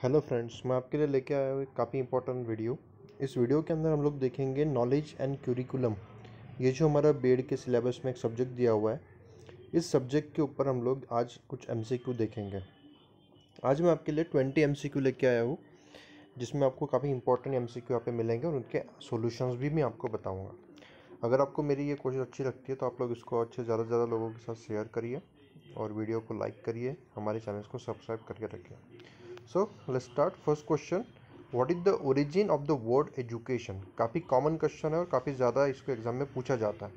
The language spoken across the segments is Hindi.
हेलो फ्रेंड्स, मैं आपके लिए लेके आया हूँ एक काफ़ी इंपॉर्टेंट वीडियो। इस वीडियो के अंदर हम लोग देखेंगे नॉलेज एंड क्यूरिकुलम। ये जो हमारा बीएड के सिलेबस में एक सब्जेक्ट दिया हुआ है, इस सब्जेक्ट के ऊपर हम लोग आज कुछ एमसीक्यू देखेंगे। आज मैं आपके लिए 20 एमसीक्यू लेके आया हूँ, जिसमें आपको काफ़ी इंपॉर्टेंट एमसीक्यू यहाँ पे मिलेंगे और उनके सॉल्यूशंस भी मैं आपको बताऊँगा। अगर आपको मेरी ये कोशिश अच्छी लगती है तो आप लोग इसको अच्छे ज़्यादा से ज़्यादा लोगों के साथ शेयर करिए और वीडियो को लाइक करिए, हमारे चैनल को सब्सक्राइब करके रखिए। So let's start. First question, what is the origin of the word education? काफ़ी कॉमन क्वेश्चन है और काफ़ी ज़्यादा इसको एग्जाम में पूछा जाता है।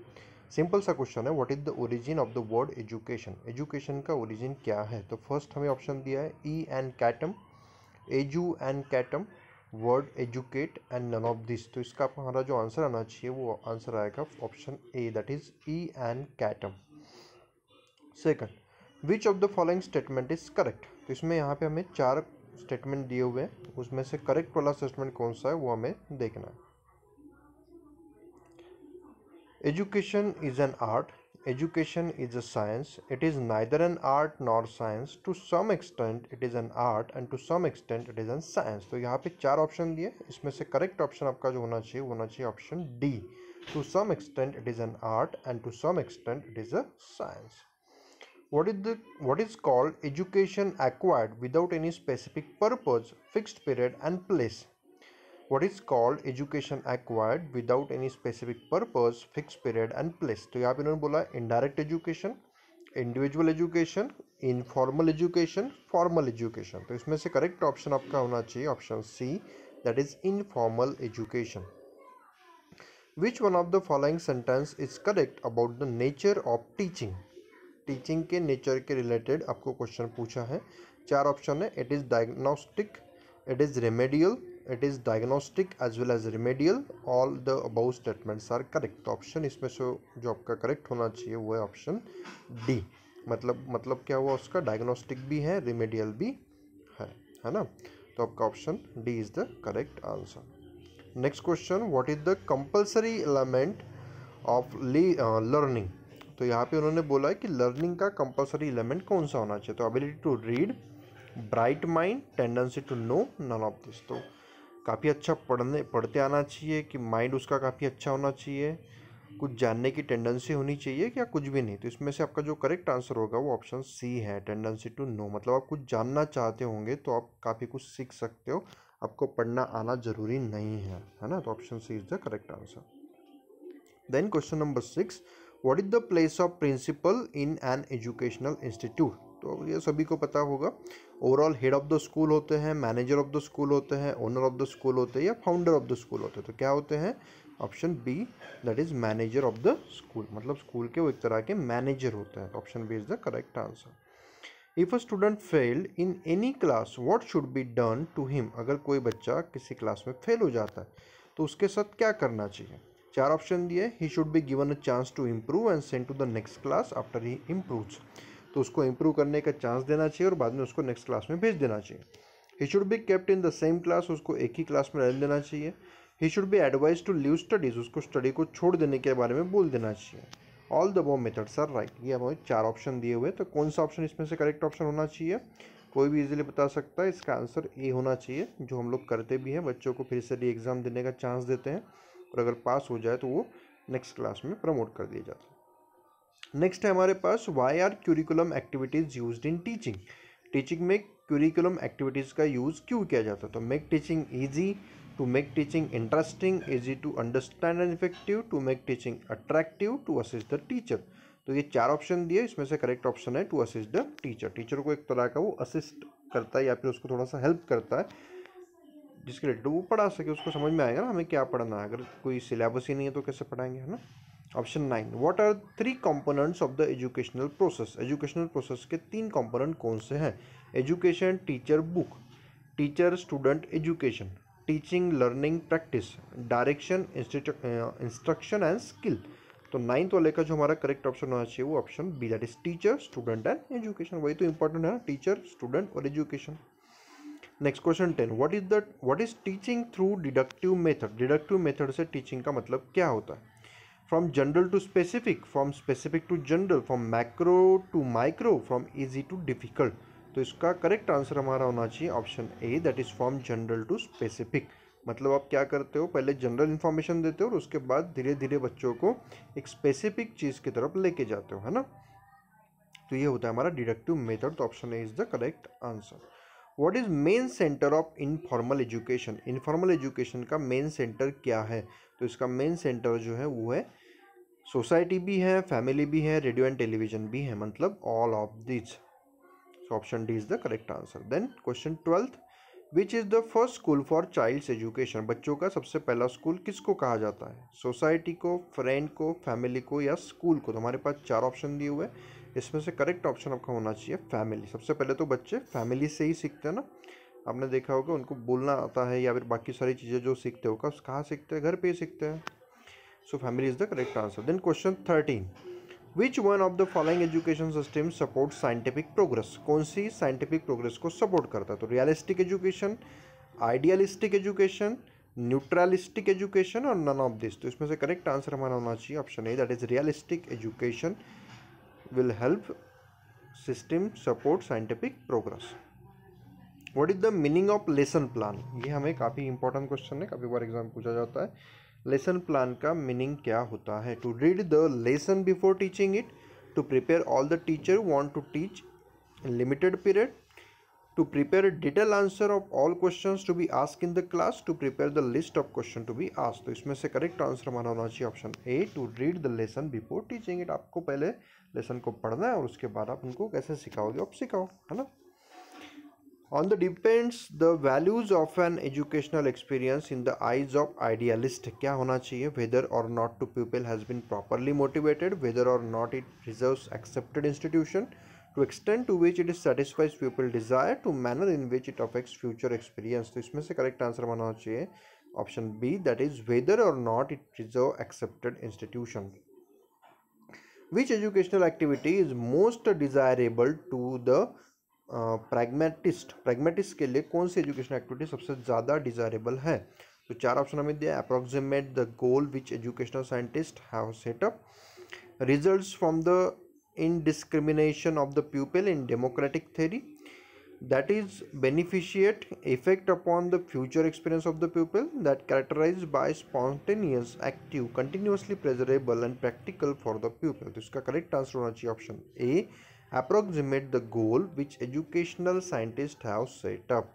सिंपल सा क्वेश्चन है, what is the origin of the word education? Education का ओरिजिन क्या है? तो फर्स्ट हमें ऑप्शन दिया है ई एंड कैटम, एजू एंड कैटम, word educate and none of this. तो इसका हमारा जो आंसर आना चाहिए वो आंसर आएगा option A, that is E and कैटम। Second, which of the following statement is correct? तो इसमें यहाँ पे हमें चार स्टेटमेंट दिए हुए हैं, उसमें से करेक्ट वाला स्टेटमेंट कौन सा है वो हमें देखना है। Education is an art, education is a science, it is neither an art nor science, to some extent it is an art and to some extent it is an science. तो यहाँ पे चार ऑप्शन दिए, इसमें से करेक्ट ऑप्शन आपका जो होना चाहिए वो होना चाहिए option D, to some extent it is an art and to some extent it is a science. What is called education acquired without any specific purpose, fixed period and place? What is called education acquired without any specific purpose, fixed period and place? तो यहाँ पे इन्होंने बोला indirect education, individual education, informal education, formal education। तो इसमें से करेक्ट ऑप्शन आपका होना चाहिए option C, that is informal education. Which one of the following sentence is correct about the nature of teaching? Teaching के नेचर के रिलेटेड आपको क्वेश्चन पूछा है। चार ऑप्शन है, it is diagnostic, it is remedial, it is diagnostic as well as remedial, all the above statements are correct. तो ऑप्शन इसमें से जो आपका करेक्ट होना चाहिए वो है ऑप्शन डी। मतलब क्या हुआ, उसका डायग्नोस्टिक भी है, रेमेडियल भी है ना। तो आपका option D is the correct answer. Next question, what is the compulsory element of learning? तो यहाँ पे उन्होंने बोला है कि लर्निंग का कंपलसरी एलिमेंट कौन सा होना चाहिए। तो ability to read, bright mind, tendency to know, none of this. तो काफ़ी अच्छा पढ़ते आना चाहिए कि माइंड उसका काफ़ी अच्छा होना चाहिए, कुछ जानने की टेंडेंसी होनी चाहिए क्या कुछ भी नहीं। तो इसमें से आपका जो करेक्ट आंसर होगा वो ऑप्शन सी है, टेंडेंसी टू नो। मतलब आप कुछ जानना चाहते होंगे तो आप काफ़ी कुछ सीख सकते हो, आपको पढ़ना आना जरूरी नहीं है ना। तो option C is the correct answer. Then question number 6, what is the place of principal in an educational institute? तो ये सभी को पता होगा, overall head of the school होते हैं, मैनेजर ऑफ द स्कूल होते हैं, ओनर ऑफ द स्कूल होते हैं या फाउंडर ऑफ द स्कूल होते हैं। तो क्या होते हैं? Option B, that is manager of the school. मतलब स्कूल के वो एक तरह के मैनेजर होते हैं। तो option B is the correct answer. If a student failed in any class what should be done to him? अगर कोई बच्चा किसी क्लास में फेल हो जाता है तो उसके साथ क्या करना चाहिए? चार ऑप्शन दिए, he should be given a chance to improve and send to the next class after he improves. तो उसको इम्प्रूव करने का चांस देना चाहिए और बाद में उसको नेक्स्ट क्लास में भेज देना चाहिए। He should be kept in the same class, उसको एक ही क्लास में रहने देना चाहिए। He should be advise to leave studies, उसको स्टडी को छोड़ देने के बारे में बोल देना चाहिए। All the above methods are right. ये हमें चार ऑप्शन दिए हुए, तो कौन सा ऑप्शन इसमें से करेक्ट ऑप्शन होना चाहिए? कोई भी इजीली बता सकता है, इसका आंसर ए होना चाहिए, जो हम लोग करते भी हैं, बच्चों को फिर से री एग्जाम देने का चांस देते हैं और अगर पास हो जाए तो वो नेक्स्ट क्लास में प्रमोट कर दिए जाते हैं। नेक्स्ट है हमारे पास, why are curriculum activities used in teaching? Teaching में क्यूरिकुलम एक्टिविटीज का यूज क्यों किया जाता है? तो make teaching easy, to make teaching interesting, easy to understand and effective, to make teaching attractive, to assist the teacher. तो ये चार ऑप्शन दिए, इसमें से करेक्ट ऑप्शन है to assist the teacher. Teacher को एक तरह का वो असिस्ट करता है या फिर उसको थोड़ा सा हेल्प करता है, जिसके रिलेटेड वो पढ़ा सके, उसको समझ में आएगा ना हमें क्या पढ़ना है। अगर कोई सिलेबस ही नहीं है तो कैसे पढ़ाएंगे, है ना। Option 9, what are 3 components of the educational process? Educational process के 3 कंपोनेंट कौन से हैं? Education, teacher, book, teacher student education, teaching learning practice, direction, instruction and skill. तो 9th वाले का जो हमारा करेक्ट ऑप्शन होना चाहिए वो option B, that is teacher student and education. वही तो इंपॉर्टेंट है ना, टीचर स्टूडेंट और education. Next question 10, what is teaching through deductive method? Deductive method से टीचिंग का मतलब क्या होता है? From general to specific, from specific to general, from macro to micro, from easy to difficult. तो इसका करेक्ट आंसर हमारा होना चाहिए option A, that is from general to specific. मतलब आप क्या करते हो, पहले जनरल इन्फॉर्मेशन देते हो और उसके बाद धीरे धीरे बच्चों को एक स्पेसिफिक चीज़ की तरफ लेके जाते हो, है ना। तो ये होता है हमारा डिडक्टिव मेथड। तो option A is the correct answer. What is main centre of informal education? Informal education का मेन सेंटर क्या है? तो इसका मेन सेंटर जो है वो है सोसाइटी भी है, फैमिली भी है, रेडियो एंड टेलीविजन भी है, मतलब all of this. So option D is the correct answer. Then question 12th, which is the first school for child's education? बच्चों का सबसे पहला स्कूल किसको कहा जाता है? सोसाइटी को, फ्रेंड को, फैमिली को या स्कूल को? तो हमारे पास 4 ऑप्शन दिए हुए हैं, इसमें से करेक्ट ऑप्शन आपका होना चाहिए फैमिली। सबसे पहले तो बच्चे फैमिली से ही सीखते हैं ना, आपने देखा होगा उनको बोलना आता है या फिर बाकी सारी चीज़ें जो सीखते हो कहाँ सीखते हैं? घर पे ही सीखते हैं। So family is the correct answer. Then question 13, which one of the following education system support scientific progress? कौन सी साइंटिफिक प्रोग्रेस को सपोर्ट करता है? तो realistic education, idealistic education, naturalistic education और नन ऑफ दिस? तो इसमें से करेक्ट आंसर हमारा होना चाहिए option A, that is realistic education will help system support scientific progress. What is the meaning of lesson plan? ये हमें काफ़ी इंपॉर्टेंट क्वेश्चन है, काफ़ी बार एग्जाम पूछा जाता है। लेसन प्लान का मीनिंग क्या होता है? To read the lesson before teaching it, to prepare all the teacher want to teach in limited period, to prepare detail answer of all questions to be ask in the class, to prepare the list of question to be ask? तो इसमें से करेक्ट आंसर हमारा होना चाहिए option A, to read the lesson before teaching it. आपको पहले लेसन को पढ़ना है और उसके बाद आप उनको कैसे सिखाओगे, आप सिखाओ, है ना। On the depends the values of an educational experience in the eyes of idealist, क्या होना चाहिए? whether or not to pupil has been properly motivated, whether or not it preserves accepted institution, to extent to which it satisfies pupil desire, to manner in which it affects future experience? तो इसमें से करेक्ट आंसर होना चाहिए option B, that is whether or not it preserve accepted institution. Which educational activity is most desirable to the pragmatist के लिए कौन सी एजुकेशन एक्टिविटी सबसे ज़्यादा डिजायरेबल है? तो 4 ऑप्शन हमें दिया। Approximate the goal which educational scientist have set up, results from the indiscrimination of the pupil in democratic theory, that is beneficiate effect upon the future experience of the pupil, that characterized by spontaneous, active, continuously pleasurable and practical for the pupil? तो इसका करेक्ट आंसर होना चाहिए option A, approximate the goal which educational scientists have set up.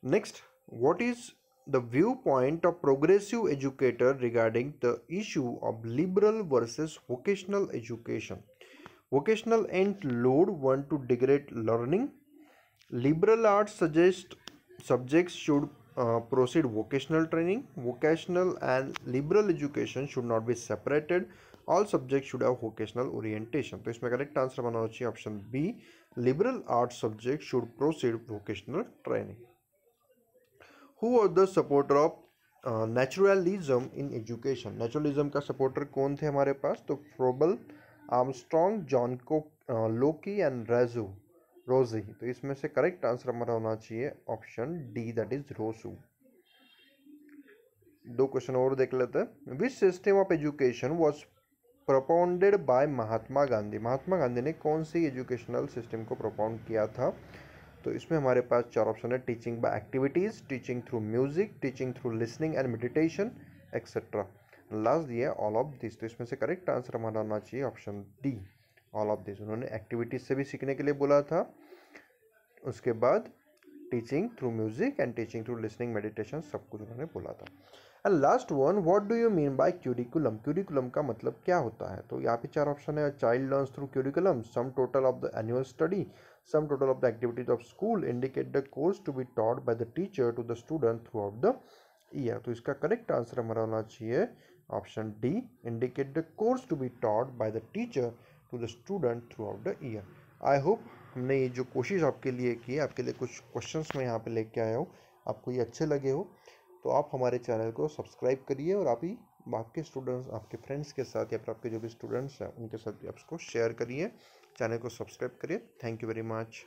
Next, what is the viewpoint of progressive educator regarding the issue of liberal versus vocational education? Vocational ain't load one to degrade learning. Liberal arts suggest subjects should proceed vocational training. Vocational and liberal education should not be separated. All subjects should have vocational orientation. तो इसमें करेक्ट आंसर बनाना चाहिए option B, liberal arts subject should proceed vocational training. Who are the supporter of naturalism in education? Naturalism का सपोर्टर कौन थे हमारे पास? तो फ्रोबल, आर्मस्ट्रॉन्ग, जॉन को, लोकी एंड रोजी। तो इसमें से करेक्ट आंसर हमारा होना चाहिए option D, that is Rousseau. 2 question और देख लेते हैं। Which system of education was propounded by Mahatma Gandhi? Mahatma Gandhi ने कौन सी एजुकेशनल सिस्टम को प्रोपाउंड किया था? तो इसमें हमारे पास 4 ऑप्शन है। Teaching bye activities, teaching through music, teaching through listening and meditation etcetera. Last दिया ऑल ऑफ दिस। तो इसमें से करेक्ट आंसर हमारा होना चाहिए option D, all of this. उन्होंने एक्टिविटीज से भी सीखने के लिए बोला था, उसके बाद teaching through music and teaching through listening meditation सब कुछ उन्होंने बोला था। And last one, what do you mean by curriculum? Curriculum का मतलब क्या होता है? तो यहाँ पे 4 ऑप्शन है। Child learns through curriculum, sum total of the annual study, sum total of the activities of school, indicate the course to be taught by the teacher to the student throughout the year. तो इसका करेक्ट आंसर हमारा होना चाहिए option D, indicate the course to be taught by the teacher to the student throughout the year. I hope हमने ये जो कोशिश आपके लिए की, आपके लिए कुछ क्वेश्चंस मैं यहाँ पे लेके आया हूँ, आपको ये अच्छे लगे हो तो आप हमारे चैनल को सब्सक्राइब करिए और आप ही आपके स्टूडेंट्स, आपके फ्रेंड्स के साथ या फिर आपके जो भी स्टूडेंट्स हैं उनके साथ भी आप इसको शेयर करिए, चैनल को सब्सक्राइब करिए। Thank you very much.